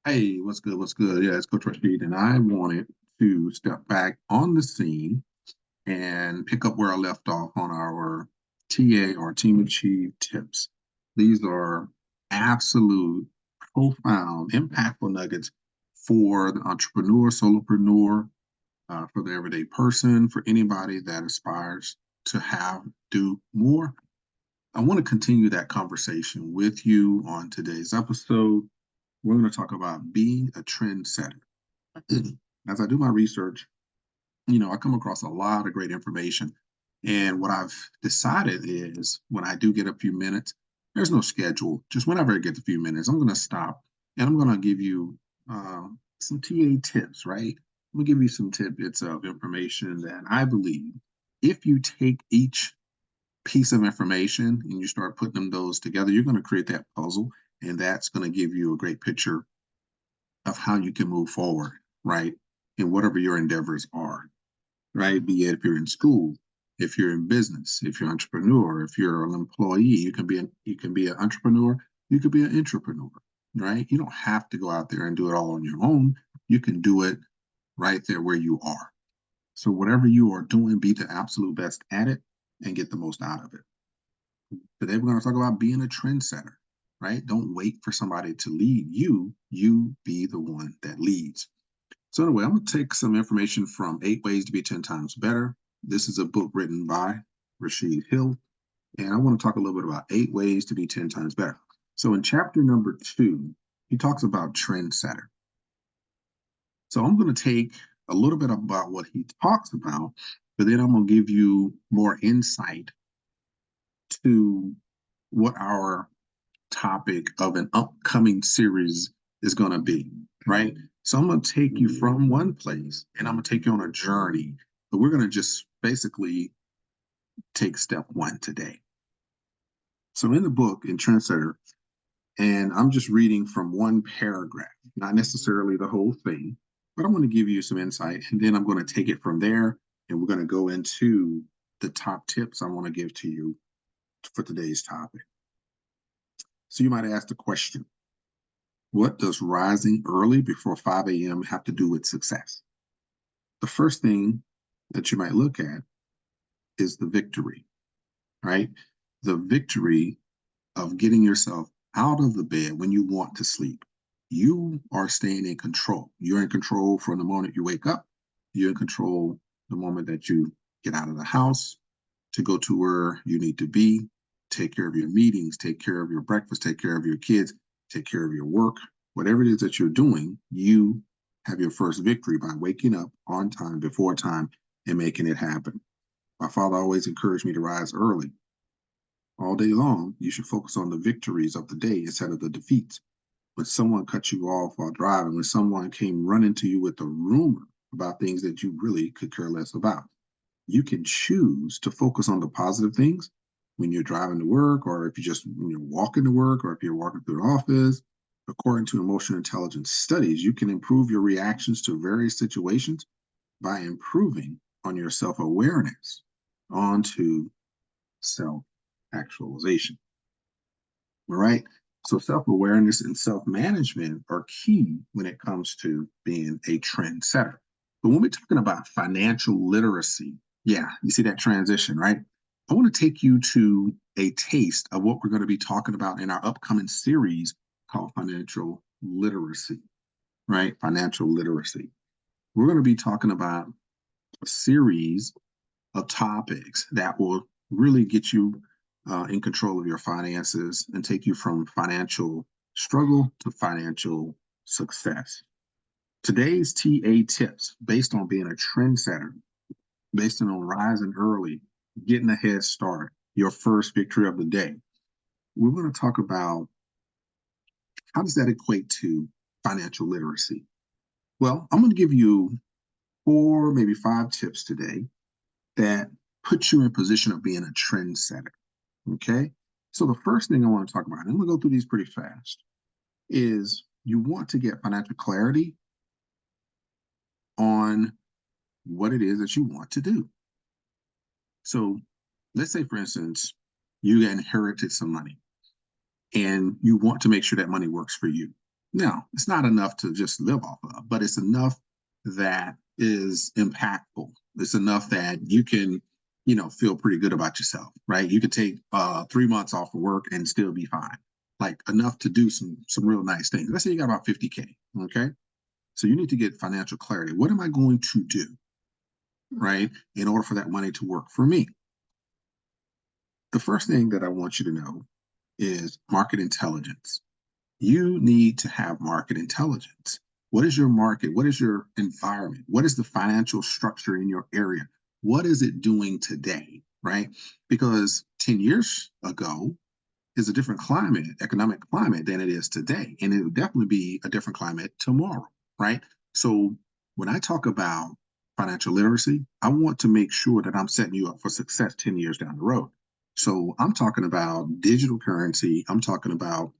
Hey, what's good? What's good? Yeah, it's Coach Rashid, and I wanted to step back on the scene and pick up where I left off on our TA or Team Achieve tips. These are absolute, profound, impactful nuggets for the entrepreneur, solopreneur, for the everyday person, for anybody that aspires to have, do more. I want to continue that conversation with you on today's episode. We're going to talk about being a trendsetter. As I do my research, I come across a lot of great information. And what I've decided is when I do get a few minutes, there's no schedule. Just whenever I get a few minutes, I'm going to stop and I'm going to give you some TA tips, right? I'm going to give you some tidbits of information that I believe if you take each piece of information and you start putting those together, you're going to create that puzzle. And that's going to give you a great picture of how you can move forward, right? In whatever your endeavors are, right? Be it if you're in school, if you're in business, if you're an entrepreneur, if you're an employee, you can be an entrepreneur, you could be an entrepreneur, right? You don't have to go out there and do it all on your own. You can do it right there where you are. So whatever you are doing, be the absolute best at it and get the most out of it. Today we're going to talk about being a trendsetter, right? Don't wait for somebody to lead you. You be the one that leads. So anyway, I'm going to take some information from 8 Ways to Be 10 Times Better. This is a book written by Rashid Hill, and I want to talk a little bit about 8 Ways to Be 10 Times Better. So in chapter number 2, he talks about trendsetter. So I'm going to take a little bit about what he talks about, but then I'm going to give you more insight to what our topic of an upcoming series is going to be, right? So I'm going to take you from one place and I'm going to take you on a journey, but we're going to just basically take step one today. So in the book, in Trendsetter, and I'm just reading from one paragraph, not necessarily the whole thing, but I'm going to give you some insight and then I'm going to take it from there and we're going to go into the top tips I want to give to you for today's topic. So you might ask the question, what does rising early before 5 a.m. have to do with success? The first thing that you might look at is the victory, right? The victory of getting yourself out of the bed when you want to sleep. You are staying in control. You're in control from the moment you wake up. You're in control the moment that you get out of the house to go to where you need to be, take care of your meetings, take care of your breakfast, take care of your kids, take care of your work. Whatever it is that you're doing, you have your first victory by waking up on time, before time, and making it happen. My father always encouraged me to rise early. All day long, you should focus on the victories of the day instead of the defeats. When someone cut you off while driving, when someone came running to you with a rumor about things that you really could care less about, you can choose to focus on the positive things when you're driving to work, or if you're just walking to work, or if you're walking through an office. According to emotional intelligence studies, you can improve your reactions to various situations by improving on your self-awareness onto self-actualization. All right. So self-awareness and self-management are key when it comes to being a trendsetter. But when we're talking about financial literacy, yeah, you see that transition, right? I want to take you to a taste of what we're going to be talking about in our upcoming series called financial literacy, right? Financial literacy. We're going to be talking about a series of topics that will really get you in control of your finances and take you from financial struggle to financial success. Today's TA tips, based on being a trendsetter, based on rising early, getting a head start, your first victory of the day. We're going to talk about how does that equate to financial literacy? Well, I'm going to give you 4, maybe 5 tips today that put you in position of being a trendsetter. Okay. So the first thing I want to talk about, and I'm going to go through these pretty fast, is you want to get financial clarity on what it is that you want to do. So let's say, for instance, you inherited some money and you want to make sure that money works for you. Now, it's not enough to just live off of, but it's enough that is impactful. It's enough that you can, feel pretty good about yourself, right? You could take 3 months off of work and still be fine. Like enough to do some real nice things. Let's say you got about 50K. Okay. So you need to get financial clarity. What am I going to do, right, in order for that money to work for me? The first thing that I want you to know is market intelligence. You need to have market intelligence. What is your market? What is your environment? What is the financial structure in your area? What is it doing today? Right? Because 10 years ago is a different climate, economic climate, than it is today. And it will definitely be a different climate tomorrow. Right? So when I talk about financial literacy, I want to make sure that I'm setting you up for success 10 years down the road. So I'm talking about digital currency. I'm talking about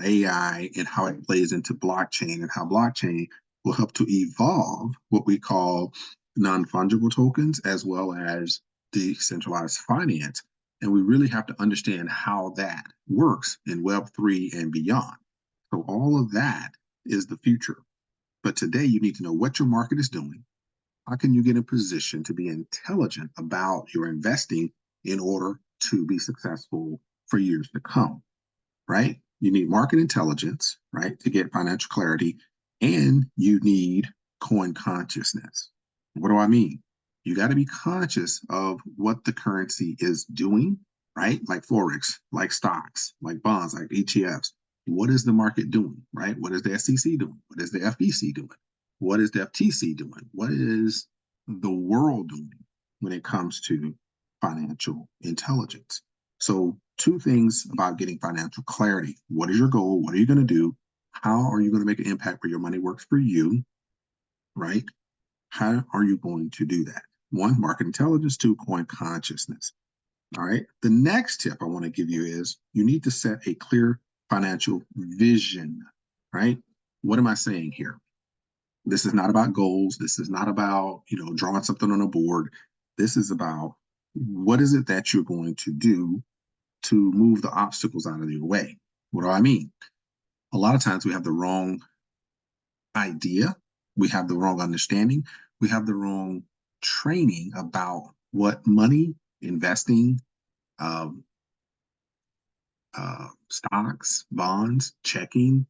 AI and how it plays into blockchain and how blockchain will help to evolve what we call non-fungible tokens as well as decentralized finance. And we really have to understand how that works in Web3 and beyond. So all of that is the future. But today you need to know what your market is doing. How can you get in position to be intelligent about your investing in order to be successful for years to come? Right? You need market intelligence, right, to get financial clarity, and you need coin consciousness. What do I mean? You got to be conscious of what the currency is doing, right? Like Forex, like stocks, like bonds, like ETFs. What is the market doing, right? What is the SEC doing? What is the FBC doing? What is the FTC doing? What is the world doing when it comes to financial intelligence? So, two things about getting financial clarity. What is your goal? What are you going to do? How are you going to make an impact where your money works for you? Right? How are you going to do that? One, market intelligence. Two, coin consciousness. All right. The next tip I want to give you is you need to set a clear financial vision. Right? What am I saying here? This is not about goals. This is not about, drawing something on a board. This is about what is it that you're going to do to move the obstacles out of your way. What do I mean? A lot of times we have the wrong idea, we have the wrong understanding, we have the wrong training about what money, investing, um, stocks, bonds, checking,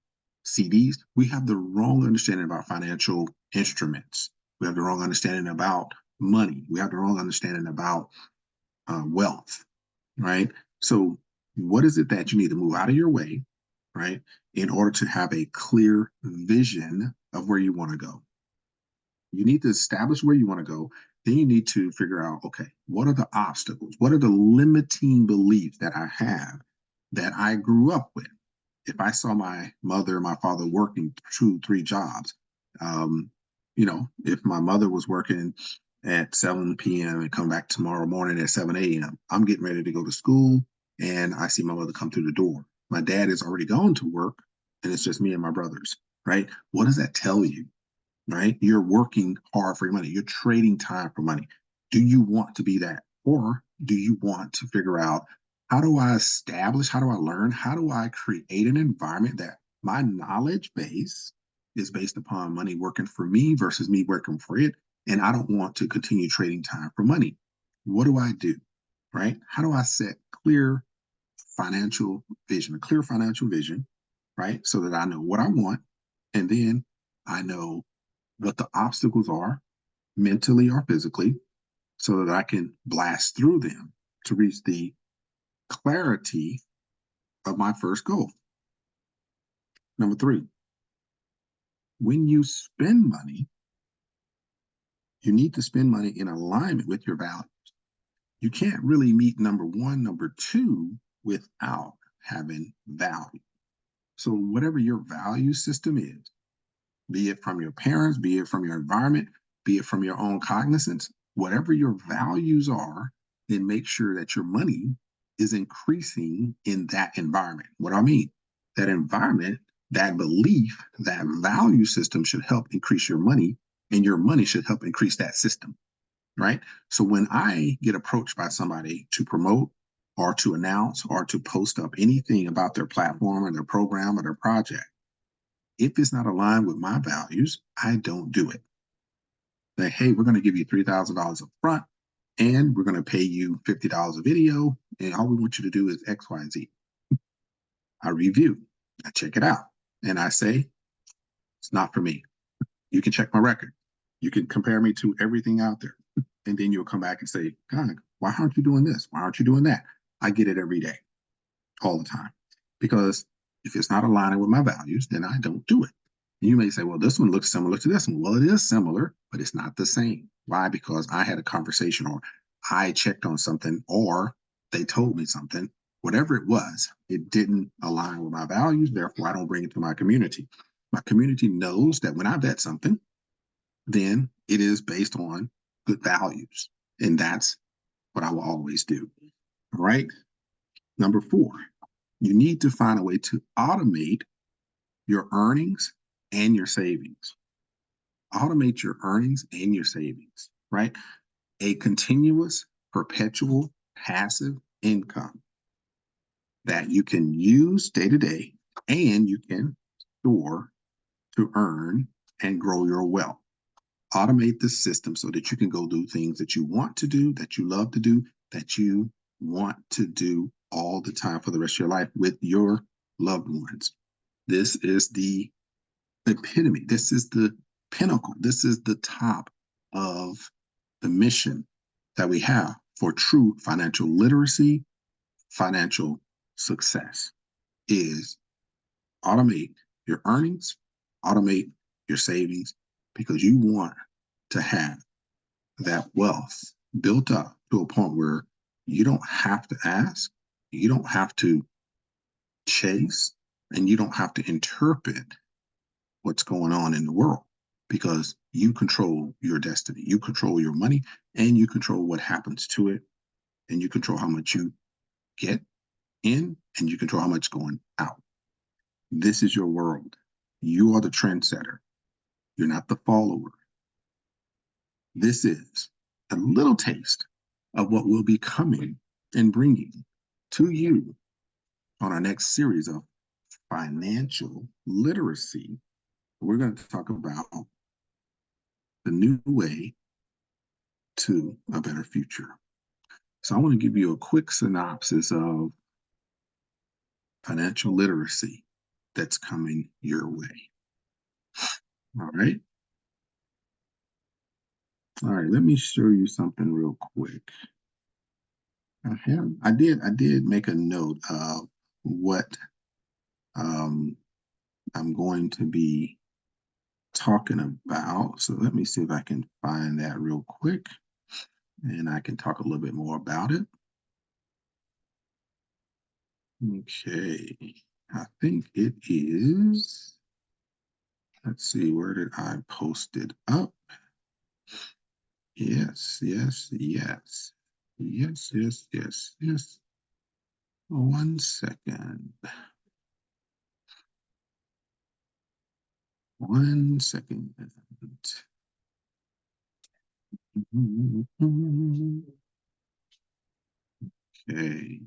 CDs. We have the wrong understanding about financial instruments. We have the wrong understanding about money. We have the wrong understanding about wealth, right? So, what is it that you need to move out of your way, right, in order to have a clear vision of where you want to go? You need to establish where you want to go. Then you need to figure out, okay, what are the obstacles? What are the limiting beliefs that I have that I grew up with? If I saw my mother and my father working 2, 3 jobs, um, if my mother was working at 7 p.m. and come back tomorrow morning at 7 a.m., I'm getting ready to go to school and I see my mother come through the door. My dad is already gone to work and it's just me and my brothers, right? What does that tell you? Right? You're working hard for your money. You're trading time for money. Do you want to be that? Or do you want to figure out how do I establish, how do I learn, how do I create an environment that my knowledge base is based upon money working for me versus me working for it? And I don't want to continue trading time for money. What do I do? Right? How do I set a clear financial vision, right? So that I know what I want. And then I know what the obstacles are mentally or physically so that I can blast through them to reach the clarity of my first goal. Number three, when you spend money, you need to spend money in alignment with your values. You can't really meet number one, number two without having value. So, whatever your value system is, be it from your parents, be it from your environment, be it from your own cognizance, whatever your values are, then make sure that your money is increasing in that environment. What do I mean? That environment, that belief, that value system should help increase your money, and your money should help increase that system, right? So when I get approached by somebody to promote or to announce or to post up anything about their platform or their program or their project, If it's not aligned with my values, I don't do it. Like, hey, we're going to give you $3,000 up front and we're going to pay you $50 a video. And all we want you to do is X, Y, and Z. I review, I check it out, and I say, it's not for me. You can check my record. You can compare me to everything out there. And then you'll come back and say, God, why aren't you doing this? Why aren't you doing that? I get it every day, all the time. Because if it's not aligning with my values, then I don't do it. You may say, well, this one looks similar to this one. Well, it is similar, but it's not the same. Why? Because I had a conversation, or I checked on something, or they told me something. Whatever it was, it didn't align with my values. Therefore, I don't bring it to my community. My community knows that when I vet something, then it is based on good values. And that's what I will always do. All right. Number 4, you need to find a way to automate your earnings and your savings. Automate your earnings and your savings, right? A continuous, perpetual, passive income that you can use day to day and you can store to earn and grow your wealth. Automate the system so that you can go do things that you want to do, that you love to do, that you want to do all the time for the rest of your life with your loved ones. This is the epitome. This is the pinnacle. This is the top of the mission that we have for true financial literacy, financial success is automate your earnings, automate your savings, because you want to have that wealth built up to a point where you don't have to ask, you don't have to chase, and you don't have to interpret what's going on in the world, because you control your destiny. You control your money and you control what happens to it, and you control how much you get in and you control how much is going out. This is your world. You are the trendsetter. You're not the follower. This is a little taste of what will be coming and bringing to you on our next series of financial literacy. We're going to talk about the new way to a better future. So I want to give you a quick synopsis of financial literacy that's coming your way. All right. All right, let me show you something real quick. I did make a note of what I'm going to be talking about. So let me see if I can find that real quick and I can talk a little bit more about it. Okay, I think it is. Let's see, where did I post it up? Yes, yes, yes. Yes, yes, yes, yes. 1 second. 1 second. Okay.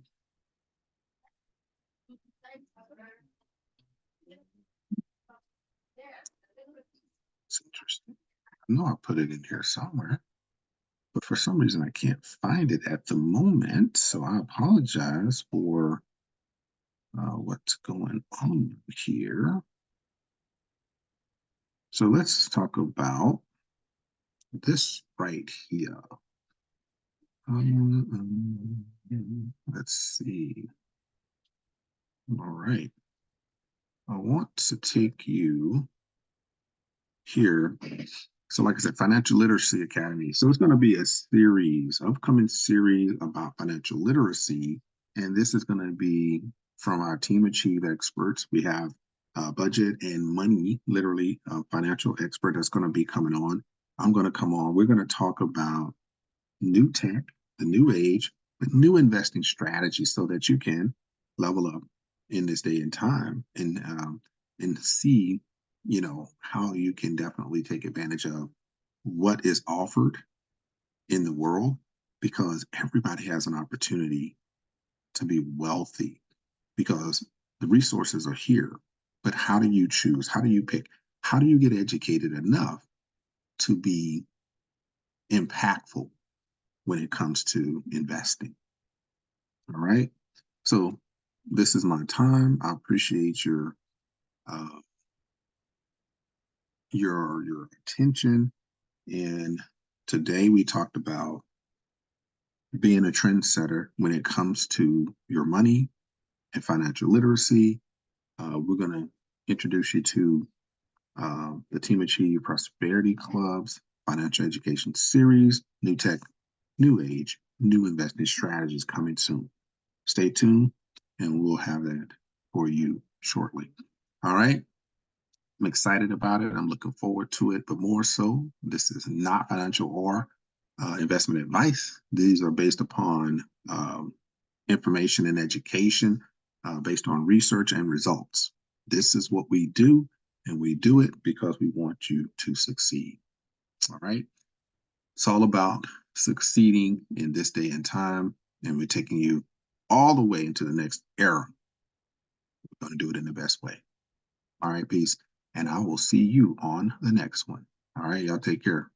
It's interesting. I know I put it in here somewhere, but for some reason I can't find it at the moment. So I apologize for what's going on here. So let's talk about this right here. Let's see. All right. I want to take you here. So like I said, Financial Literacy Academy. So it's going to be a series, upcoming series about financial literacy. And this is going to be from our Team Achieve experts. We have budget and money, literally a financial expert that's going to be coming on. I'm going to come on. We're going to talk about new tech, the new age, but new investing strategies so that you can level up in this day and time and see, you know, how you can definitely take advantage of what is offered in the world, because everybody has an opportunity to be wealthy because the resources are here, but how do you choose? How do you pick? How do you get educated enough to be impactful when it comes to investing? All right. So this is my time. I appreciate uh, your attention. And today we talked about being a trendsetter when it comes to your money and financial literacy. We're going to introduce you to the Team Achieve Prosperity Club's financial education series, New Tech, New Age, New Investing Strategies coming soon. Stay tuned, and we'll have that for you shortly. All right. I'm excited about it. I'm looking forward to it, but more so, this is not financial or investment advice. These are based upon information and education based on research and results. This is what we do, and we do it because we want you to succeed. All right. It's all about succeeding in this day and time, and we're taking you all the way into the next era. We're going to do it in the best way. All right, peace. And I will see you on the next one. All right, y'all take care.